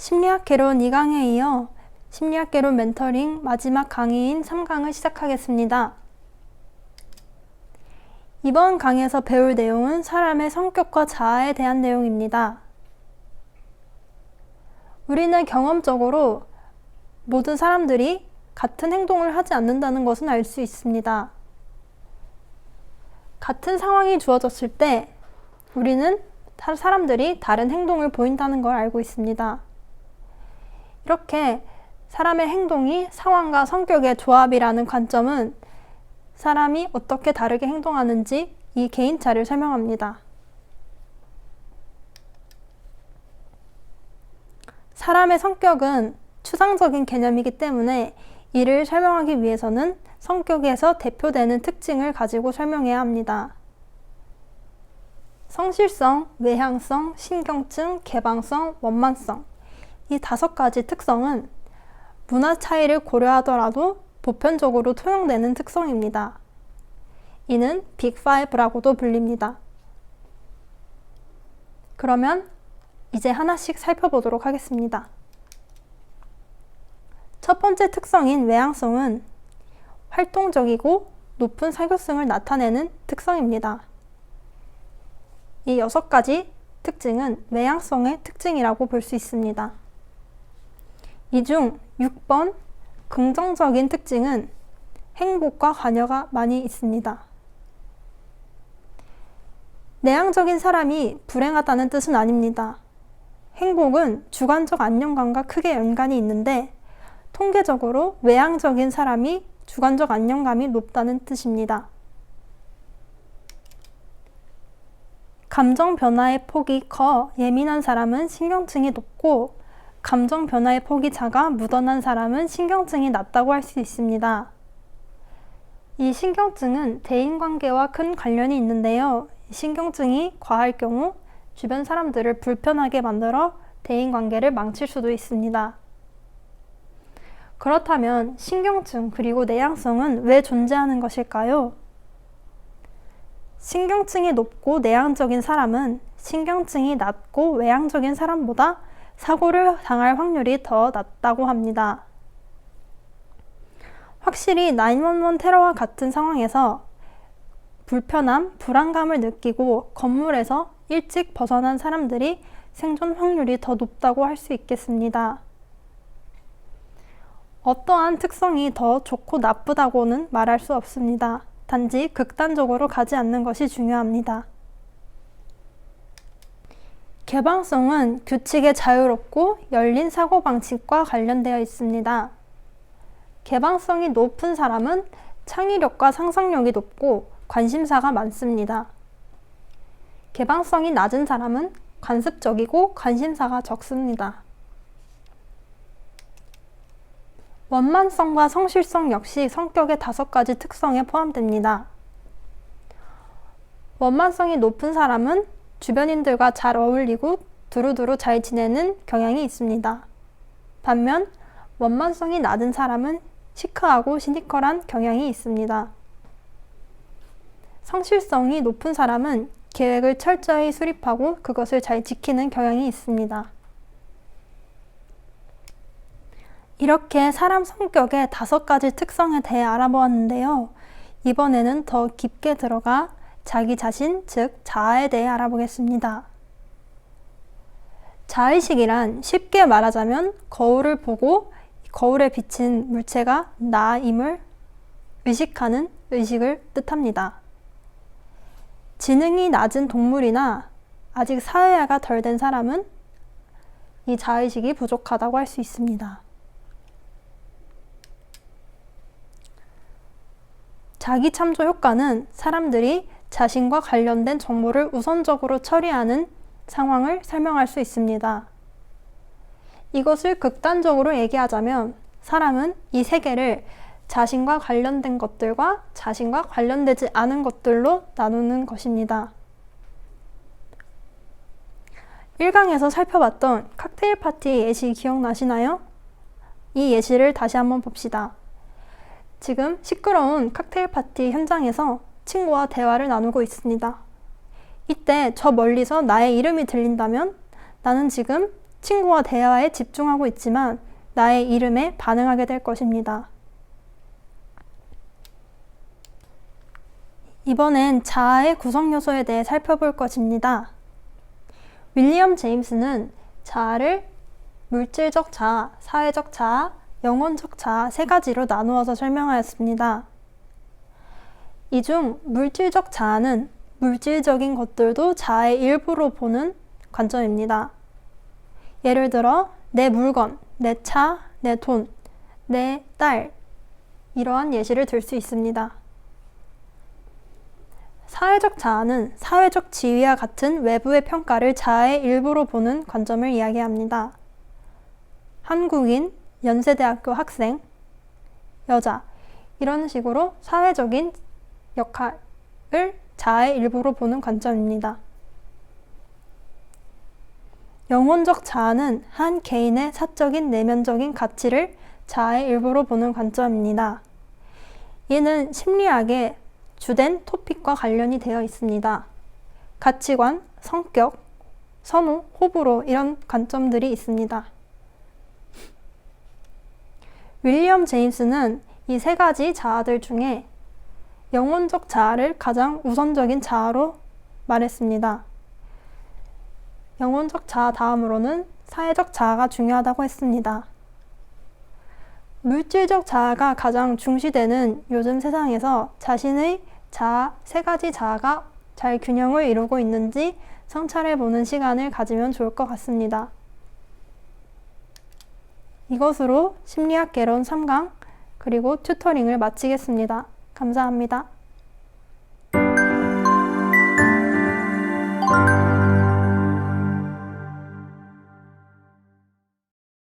심리학 개론 2강에 이어 심리학 개론 멘터링 마지막 강의인 3강을 시작하겠습니다. 이번 강의에서 배울 내용은 사람의 성격과 자아에 대한 내용입니다. 우리는 경험적으로 모든 사람들이 같은 행동을 하지 않는다는 것은 알 수 있습니다. 같은 상황이 주어졌을 때 우리는 사람들이 다른 행동을 보인다는 걸 알고 있습니다. 이렇게 사람의 행동이 상황과 성격의 조합이라는 관점은 사람이 어떻게 다르게 행동하는지 이 개인차를 설명합니다. 사람의 성격은 추상적인 개념이기 때문에 이를 설명하기 위해서는 성격에서 대표되는 특징을 가지고 설명해야 합니다. 성실성, 외향성, 신경증, 개방성, 원만성 이 5가지 특성은 문화 차이를 고려하더라도 보편적으로 통용되는 특성입니다. 이는 빅5라고도 불립니다. 그러면 이제 하나씩 살펴보도록 하겠습니다. 첫 번째 특성인 외향성은 활동적이고 높은 사교성을 나타내는 특성입니다. 이 6가지 특징은 외향성의 특징이라고 볼 수 있습니다. 이 중 6번 긍정적인 특징은 행복과 관여가 많이 있습니다. 내향적인 사람이 불행하다는 뜻은 아닙니다. 행복은 주관적 안정감과 크게 연관이 있는데 통계적으로 외향적인 사람이 주관적 안정감이 높다는 뜻입니다. 감정 변화의 폭이 커 예민한 사람은 신경증이 높고 감정 변화의 폭이 작아 무던한 사람은 신경증이 낮다고 할 수 있습니다. 이 신경증은 대인관계와 큰 관련이 있는데요. 신경증이 과할 경우 주변 사람들을 불편하게 만들어 대인관계를 망칠 수도 있습니다. 그렇다면 신경증 그리고 내향성은 왜 존재하는 것일까요? 신경증이 높고 내향적인 사람은 신경증이 낮고 외향적인 사람보다 사고를 당할 확률이 더 낮다고 합니다. 확실히 911 테러와 같은 상황에서 불편함, 불안감을 느끼고 건물에서 일찍 벗어난 사람들이 생존 확률이 더 높다고 할 수 있겠습니다. 어떠한 특성이 더 좋고 나쁘다고는 말할 수 없습니다. 단지 극단적으로 가지 않는 것이 중요합니다. 개방성은 규칙에 자유롭고 열린 사고방식과 관련되어 있습니다. 개방성이 높은 사람은 창의력과 상상력이 높고 관심사가 많습니다. 개방성이 낮은 사람은 관습적이고 관심사가 적습니다. 원만성과 성실성 역시 성격의 5가지 특성에 포함됩니다. 원만성이 높은 사람은 주변인들과 잘 어울리고 두루두루 잘 지내는 경향이 있습니다. 반면 원만성이 낮은 사람은 시크하고 시니컬한 경향이 있습니다. 성실성이 높은 사람은 계획을 철저히 수립하고 그것을 잘 지키는 경향이 있습니다. 이렇게 사람 성격의 5가지 특성에 대해 알아보았는데요. 이번에는 더 깊게 들어가 자기 자신, 즉 자아에 대해 알아보겠습니다. 자의식이란 쉽게 말하자면 거울을 보고 거울에 비친 물체가 나임을 의식하는 의식을 뜻합니다. 지능이 낮은 동물이나 아직 사회화가 덜 된 사람은 이 자의식이 부족하다고 할 수 있습니다. 자기 참조 효과는 사람들이 자신과 관련된 정보를 우선적으로 처리하는 상황을 설명할 수 있습니다. 이것을 극단적으로 얘기하자면 사람은 이 세계를 자신과 관련된 것들과 자신과 관련되지 않은 것들로 나누는 것입니다. 1강에서 살펴봤던 칵테일 파티 예시 기억나시나요? 이 예시를 다시 한번 봅시다. 지금 시끄러운 칵테일 파티 현장에서 친구와 대화를 나누고 있습니다. 이때 저 멀리서 나의 이름이 들린다면 나는 지금 친구와 대화에 집중하고 있지만 나의 이름에 반응하게 될 것입니다. 이번엔 자아의 구성 요소에 대해 살펴볼 것입니다. 윌리엄 제임스는 자아를 물질적 자아, 사회적 자아, 영혼적 자아 세 가지로 나누어서 설명하였습니다. 이 중 물질적 자아는 물질적인 것들도 자아의 일부로 보는 관점입니다. 예를 들어 내 물건, 내 차, 내 돈, 내 딸, 이러한 예시를 들 수 있습니다. 사회적 자아는 사회적 지위와 같은 외부의 평가를 자아의 일부로 보는 관점을 이야기합니다. 한국인, 연세대학교 학생, 여자, 이런 식으로 사회적인 역할을 자아의 일부로 보는 관점입니다. 영혼적 자아는 한 개인의 사적인 내면적인 가치를 자아의 일부로 보는 관점입니다. 이는 심리학의 주된 토픽과 관련이 되어 있습니다. 가치관, 성격, 선호, 호불호 이런 관점들이 있습니다. 윌리엄 제임스는 이 세 가지 자아들 중에 영혼적 자아를 가장 우선적인 자아로 말했습니다. 영혼적 자아 다음으로는 사회적 자아가 중요하다고 했습니다. 물질적 자아가 가장 중시되는 요즘 세상에서 자신의 자아, 세 가지 자아가 잘 균형을 이루고 있는지 성찰해보는 시간을 가지면 좋을 것 같습니다. 이것으로 심리학 개론 3강 그리고 튜터링을 마치겠습니다. 감사합니다.